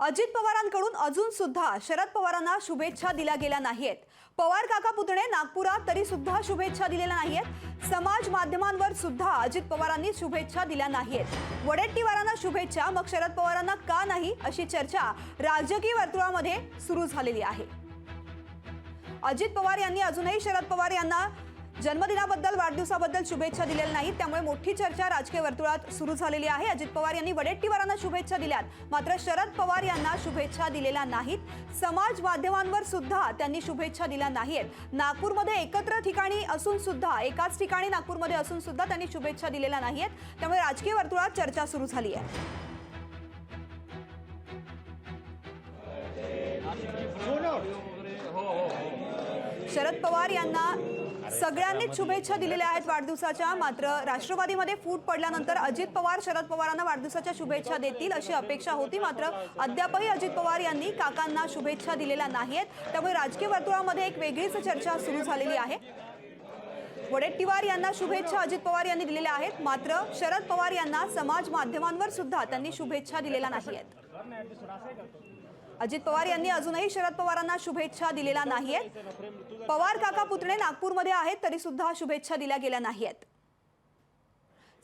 अजित पवारांकडून अजून सुद्धा शरद पवारांना शुभेच्छा दिल्या गेल्या नाहीत। पवार काका पुतणे नागपुरात तरी सुद्धा शुभेच्छा दिलेल्या नाहीत। समाज माध्यमांवर सुद्धा अजित पवारांनी शुभेच्छा दिल्या नाहीत। वडेट्टीवारांना शुभेच्छा, मग शरद पवारांना का नाही अशी चर्चा राजकीय वर्तुळामध्ये सुरू झालेली आहे। अजित पवार यांनी अजूनही शरद पवार यांना जन्मदिनाबद्दल वाढदिवसाबद्दल शुभेच्छा दिलेल्या नाहीत, त्यामुळे मोठी चर्चा राजकीय वर्तुळात सुरू झालेली आहे। अजित पवार यांनी वडेट्टीवारांना शुभेच्छा दिल्यात, मात्र शरद पवार यांना शुभेच्छा दिलेल्या नाहीत। समाज माध्यमांवर सुद्धा त्यांनी शुभेच्छा दिल्या नाहीत। नागपूरमध्ये एकत्र ठिकाणी असून सुद्धा एकाच ठिकाणी नागपूरमध्ये असून सुद्धा त्यांनी शुभेच्छा दिलेल्या नाहीत, त्यामुळे राजकीय वर्तुळात चर्चा सुरू झाली आहे। शरद पवार यांना सगळ्यांनीच शुभेच्छा दिलेल्या आहेत वाढदिवसाच्या, मात्र राष्ट्रवादीमध्ये फूट पडल्यानंतर अजित पवार शरद पवारांना वाढदिवसाच्या शुभेच्छा देतील अशी अपेक्षा होती, मात्र अद्यापही अजित पवार यांनी काकांना शुभेच्छा दिलेल्या नाहीत, त्यामुळे राजकीय वर्तुळामध्ये एक वेगळीच चर्चा सुरू झालेली आहे। वडेट्टीवार यांना शुभेच्छा अजित पवार यांनी दिलेल्या आहेत, मात्र शरद पवार यांना समाज माध्यमांवर सुद्धा त्यांनी शुभेच्छा दिलेल्या नाहीत। अजित पवार यांनी अजूनही शरद पवारांना शुभेच्छा दिलेल्या नाहीत। पवार काका पुतणे नागपूरमध्ये आहेत तरी सुद्धा शुभेच्छा दिल्या गेल्या नाहीत।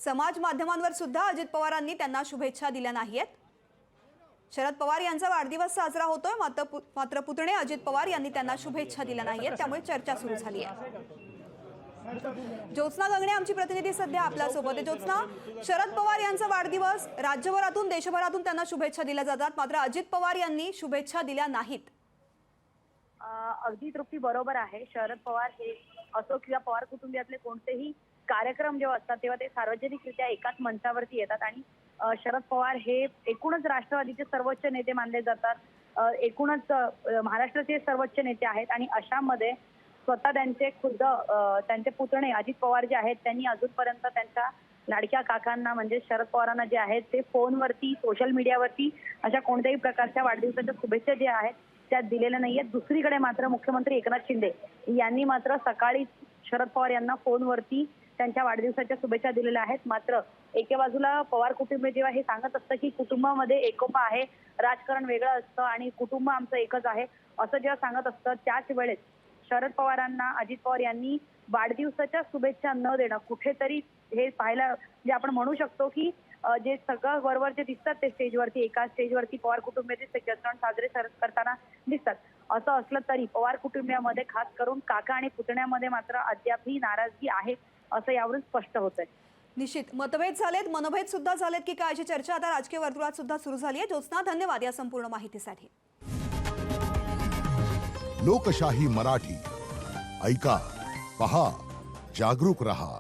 समाज माध्यमांवर सुद्धा अजित पवारांनी त्यांना शुभेच्छा दिल्या नाहीत। शरद पवार यांचा वाढदिवस साजरा होतोय, मात्र पुतणे अजित पवार यांनी त्यांना शुभेच्छा दिल्या नाहीत, त्यामुळे चर्चा सुरू झाली आहे। ज्योत्स्ना गंगणे आमची प्रतिनिधी सध्या आपल्या सोबत आहे। ज्योत्स्ना, शरद पवार यांचा वाढदिवस राज्यभरातून देशभरातून त्यांना शुभेच्छा दिल्या जातात, मात्र अजित पवार यांनी शुभेच्छा दिल्या नाहीत। अगदी तृप्ती बरोबर आहे। शरद पवार हे असो किंवा पवार कुटुंबियातले कोणतेही कार्यक्रम जेव्हा असतात तेव्हा ते सार्वजनिकरित्या एकाच मंचावरती येतात आणि शरद पवार हे एकूणच राष्ट्रवादीचे सर्वोच्च नेते मानले जातात, एकूणच महाराष्ट्राचे सर्वोच्च नेते आहेत आणि अशामध्ये स्वतः त्यांचे खुद्द त्यांचे पुतणे अजित पवार जे आहेत त्यांनी अजूनपर्यंत त्यांच्या लाडक्या काकांना म्हणजे शरद पवारांना जे आहेत ते फोनवरती सोशल मीडियावरती अशा कोणत्याही प्रकारच्या वाढदिवसाच्या शुभेच्छा ज्या आहेत त्या दिलेल्या नाहीयेत। दुसरीकडे मात्र मुख्यमंत्री एकनाथ शिंदे यांनी मात्र सकाळी शरद पवार यांना फोनवरती त्यांच्या वाढदिवसाच्या शुभेच्छा दिलेल्या आहेत। मात्र एके बाजूला पवार कुटुंब जेव्हा हे सांगत असतं की कुटुंबामध्ये एकोपा आहे, राजकारण वेगळं असतं आणि कुटुंब आमचं एकच आहे असं जेव्हा सांगत असतं, त्याच वेळेस शरद पवारांना अजित पवार यांनी वाढदिवसाच्या शुभेच्छा न देणं कुठेतरी हे पाहायला म्हणजे आपण म्हणू शकतो की जे सगळं बरोबर जे दिसतात ते स्टेजवरती एका स्टेजवरती पवार कुटुंबियाचे सण साजरे करताना दिसतात। असं असलं तरी पवार कुटुंबियामध्ये खास करून काका आणि पुतण्यामध्ये मात्र अद्यापही नाराजगी आहे असं यावरून स्पष्ट होतंय। निश्चित मतभेद झालेत, मनभेद सुद्धा झालेत की काय अशी चर्चा आता राजकीय वर्तुळात सुद्धा सुरू झाली आहे। ज्योत्स्ना, धन्यवाद या संपूर्ण माहितीसाठी। लोकशाही मराठी ऐका, पहा, जागरूक रहा।